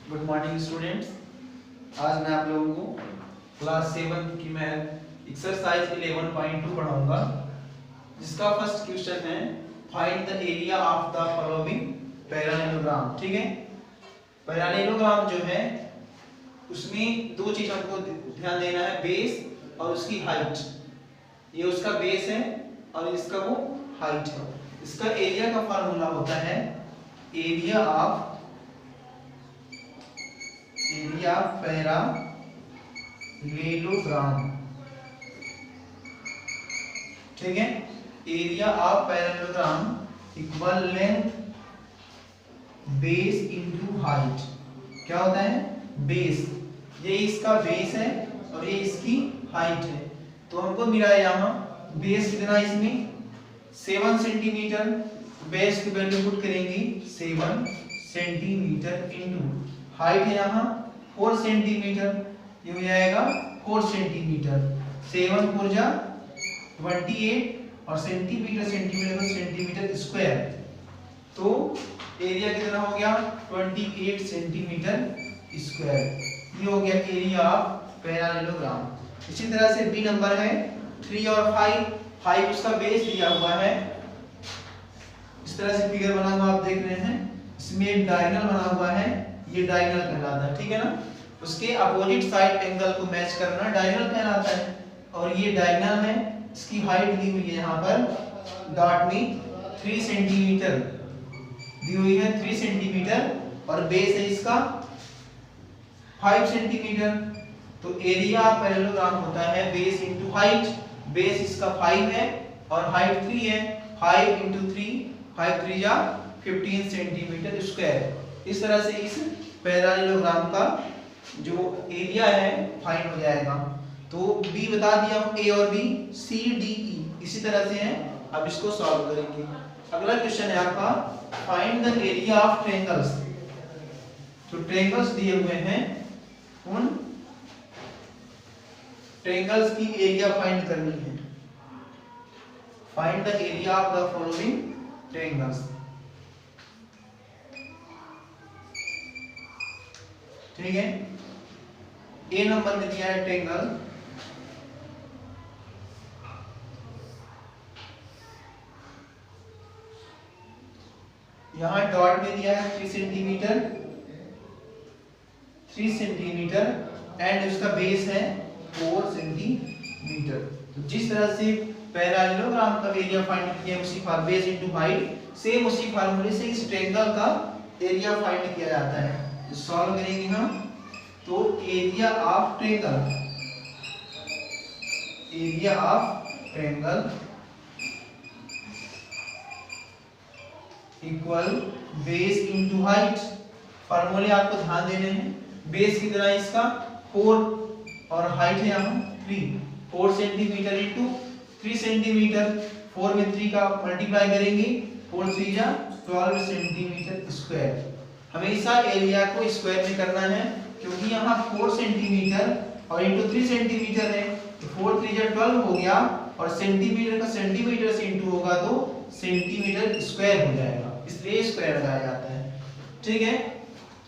Good morning students. आज मैं आप लोगों को क्लास 7 की मैं एक्सरसाइज 11.2 पढ़ाऊंगा, जिसका फर्स्ट क्वेश्चन है find the area of the following parallelogram. ठीक है, पैरेललोग्राम जो है उसमें दो चीज हमको ध्यान देना है, बेस और उसकी हाइट। ये उसका बेस है और इसका वो हाइट है। इसका एरिया का फार्मूला होता है एरिया ऑफ पैरेललोग्राम। ठीक है, area of parallelogram equal length base into height. क्या होता है? बेस। ये इसका बेस है और ये इसकी हाइट है। तो हमको मिला है यहाँ बेस कितना, इसमें 7 सेंटीमीटर। बेस की वैल्यू पुट करेंगे 7 सेंटीमीटर इनटू हाइट है यहाँ 4 सेंटीमीटर। ये हो जाएगा 4 सेंटीमीटर। 7 4 जा 28 और सेंटीमीटर स्क्वायर। तो एरिया कितना हो गया? 28 सेंटीमीटर स्क्वायर। ये हो गया एरिया ऑफ पैरेललोग्राम। इसी तरह से बी नंबर है 3 और 5 उसका बेस दिया हुआ है। इस तरह से फिगर बना हुआ आप देख रहे हैं। इसमें एक डायगोनल बना हुआ है, ये डायगोनल कहलाता है। ठीक है ना, उसके अपोजिट साइड एंगल को मैच करना डायगोनल कहलाता है। और ये डायगोनल है, इसकी हाइट दी हुई है यहाँ पर डॉट में 3 सेंटीमीटर दी हुई है, 3 सेंटीमीटर। और बेस है इसका 5 सेंटीमीटर। तो एरिया ऑफ पैरेललोग्राम होता है बेस इनटू हाइट। बेस इसका 5 है और हाइट 3 है। 5 इंटू 3, 5 3 जा 15 सेंटीमीटर स्क्वायर। इस तरह से इस पैरेललोग्राम का जो एरिया है फाइंड हो जाएगा। तो बी बता दिया हूं, ए और बी, सी डी ई इसी तरह से है। अब इसको सॉल्व करेंगे। अगला क्वेश्चन है आपका find the area of triangles. तो ट्रायंगल्स दिए हुए हैं, उन ट्रायंगल्स की एरिया फाइंड करनी है। Find the area of the following triangles. ठीक है, ए नंबर में दिया है ट्रायंगल यहां डॉट में दिया है 3 सेंटीमीटर एंड उसका बेस है 4 सेंटीमीटर। तो जिस तरह से पैरेललोग्राम का एरिया फाइंड किया उसी बेस इनटू हाइट, सेम उसी फार्मूले से इस ट्रायंगल का एरिया फाइंड किया जाता है। तो सॉल्व करेंगे हम। तो area of triangle equal base into height. फार्मूले आपको ध्यान देने हैं। बेस कितना है इसका 4 और हाइट है यहाँ 3। 4 सेंटीमीटर इनटू 3 सेंटीमीटर। 4 में 3 का मल्टीप्लाई करेंगे, 4 3 जा 12 सेंटीमीटर स्क्वायर। हमेशा एरिया को स्क्वायर में करना है, क्योंकि यहाँ 4 सेंटीमीटर और इंटू 3 सेंटीमीटर है। तो 4 3 जा 12 हो गया और सेंटीमीटर का सेंटीमीटर से इंटू होगा तो सेंटीमीटर स्क्वायर हो जाएगा, इसलिए स्क्वायर लगाया जाता है। ठीक है,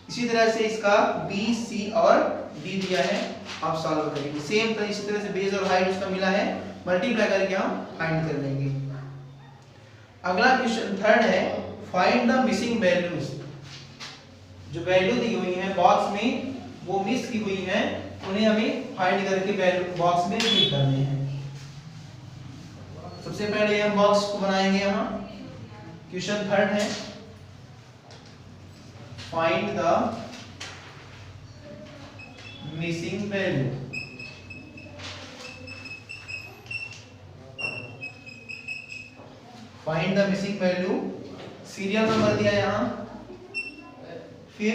इसी तरह से इसका बी सी और डी दिया है, आप सॉल्व करेंगे। सेम तरह इसी तरह से बेस और हाइट उसका मिला है, मल्टीप्लाई करके हम फाइंड कर लेंगे। अगला क्वेश्चन थर्ड है फाइंड द मिसिंग वैल्यूज। जो वैल्यू दी हुई है बॉक्स में, वो मिस की हुई है, उन्हें हमें फाइंड करके वैल्यू बॉक्स में फिल करने हैं। सबसे पहले हम बॉक्स को बनाएंगे। यहाँ क्वेश्चन थर्ड है find the missing value. Find the missing value. Serial number दिया यहाँ, फिर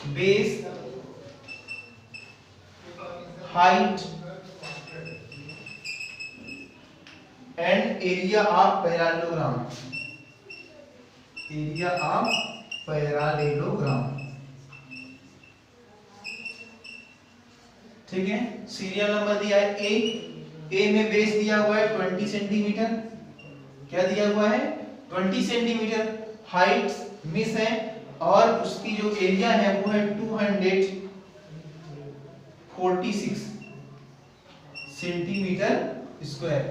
base, height and area of parallelogram. Area of parallelogram. ठीक है, सीरियल नंबर दिया है ए में बेस दिया हुआ है 20 सेंटीमीटर। क्या दिया हुआ है? 20 सेंटीमीटर। हाइट मिस है और उसकी जो एरिया है वो है 246 सेंटीमीटर स्क्वायर।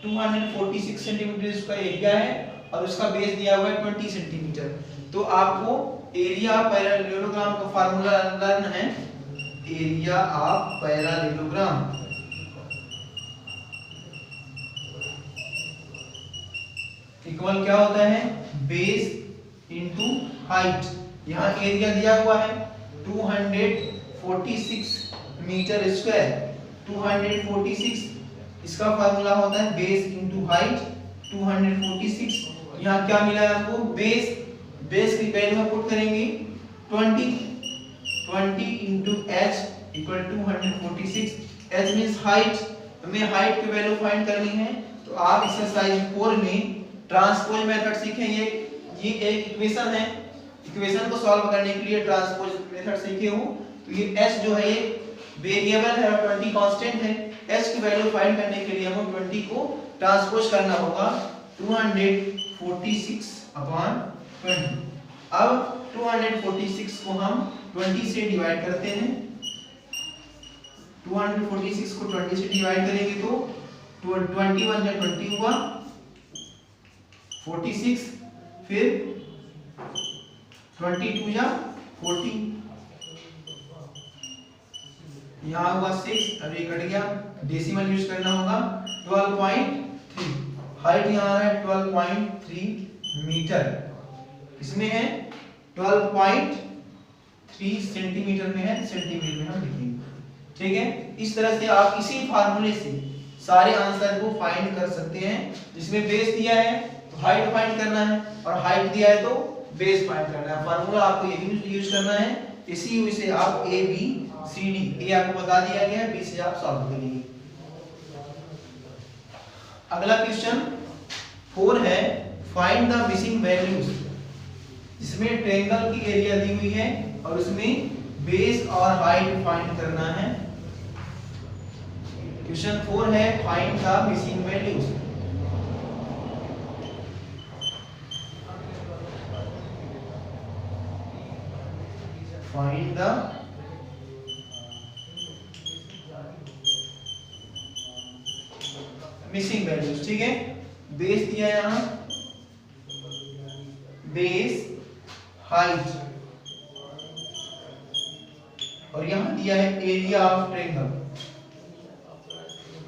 246 सेंटीमीटर इसका एरिया है और उसका बेस दिया हुआ है 20 सेंटीमीटर। तो आपको एरिया पैरेललोग्राम का फार्मूला लर्न है, एरिया ऑफ पैरेललोग्राम इक्वल क्या होता है, बेस इनटू हाइट। यहाँ एरिया दिया हुआ है 246 मीटर स्क्वायर, 246 इसका फार्मूला होता है बेस इनटू हाइट 246। यहाँ क्या मिला है आपको, बेस की वैल्यू हम पुट करेंगे 20 into h equal 246। h means height, हमें हाइट की वैल्यू फाइंड करनी है। तो आप एक्सरसाइज 4 में ट्रांसपोज मेथड सीखें। ये एक इक्वेशन है, इक्वेशन को सॉल्व करने के लिए ट्रांसपोज मेथड सीखे हो। तो ये h जो है ये वेरिएबल है और 20 कांस्टेंट है। h की वैल्यू फाइंड करने के लिए हमें 20 को ट्रांसपोज करना होगा 246 अपॉन 20। अब 246 को हम 20 से डिवाइड करते हैं। 246 को 20 से डिवाइड करेंगे तो 21 या 20 हुआ 46, फिर 22 या 40, यहाँ हुआ 6, अब ये कट गया, डेसिमल यूज करना होगा 12.3। हाइट यहाँ है 12.3 मीटर, इसमें है 12.3 सेंटीमीटर में है, सेंटीमीटर में हम लिखेंगे। ठीक है, इस तरह से आप इसी फार्मूले से सारे आंसर को फाइंड कर सकते हैं। जिसमें बेस दिया है तो हाइट फाइंड करना है और हाइट दिया है तो बेस फाइंड करना है। फार्मूला आपको ये यूज करना है। इसी से आप ए बी सी डी, ए आपको बता दिया गया है, बी से आप सॉल्व करेंगे। अगला क्वेश्चन 4 है, फाइंड द मिसिंग वैल्यूज। इसमें ट्रायंगल की एरिया दी हुई है और उसमें बेस और हाइट फाइंड करना है। क्वेश्चन 4 है, find the missing values. Find the missing values. ठीक है, बेस दिया है यहां, बेस, हाइट और यहां दिया है area of triangle,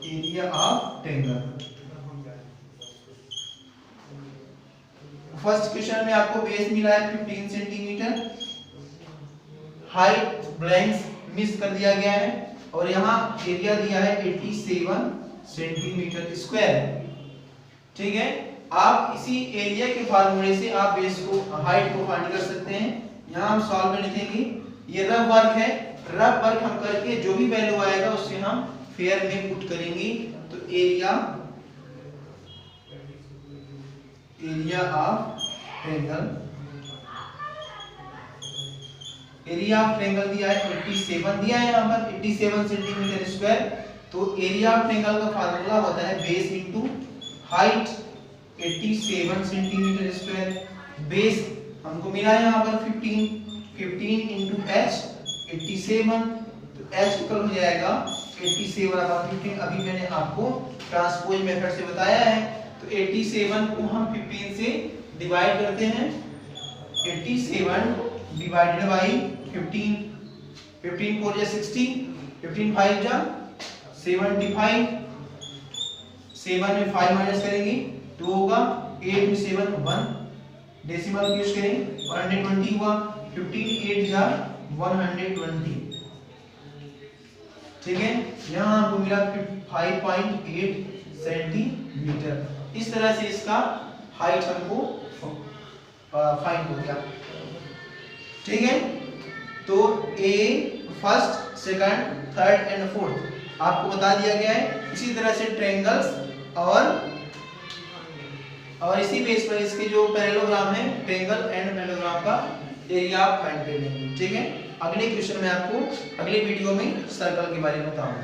area of triangle. First question में आपको बेस मिला है 15 सेंटीमीटर, हाइट ब्लैंक्स मिस कर दिया गया है और यहाँ एरिया दिया है 87 सेंटीमीटर स्क्वायर। ठीक है, आप इसी एरिया के फार्मूले से आप बेस को, हाइट को फाइंड कर सकते हैं। यहाँ हम सॉल्व में लिखेंगे, ये रफ वर्क है, रफ वर्क हम करके जो भी वैल्यू आएगा उससे हम फेयर में पुट करेंगे। तो area of triangle, area of triangle दिया है 87 दिया है यहाँ पर 87 सेंटीमीटर स्क्वायर। तो एरिया ऑफ ट्रायंगल का फार्मूला होता है base into height 87 centimetre square. Base हमको मिला है यहाँ पर 15 इनटू h 87, तो h इक्वल हो जाएगा 87/15। अभी मैंने आपको ट्रांसपोज मेथड से बताया है। तो 87 को हम 15 से डिवाइड करते हैं, 87 डिवाइडेड बाई 15, 15 4 या 60, 15 5 जा 75, 7 में 5 माइनस करेंगे तो होगा 8 में 7 1, डेसिमल यूज करें 120 हुआ, 15 8 जा 120। ठीक है, यहाँ आपको मिला 5.8 सेंटीमीटर। इस तरह से इसका हाइट हमको फाइंड हो गया। ठीक है, तो A first, second, third and fourth आपको बता दिया गया है। इसी तरह से ट्रायंगल्स और इसी बेस पर इसके जो पैरेललोग्राम है, ट्रायंगल एंड पैरेललोग्राम का एरिया आप फाइंड कर लेंगे। ठीक है, अगले क्वेश्चन में आपको अगले वीडियो में सर्कल के बारे में बताऊंगा।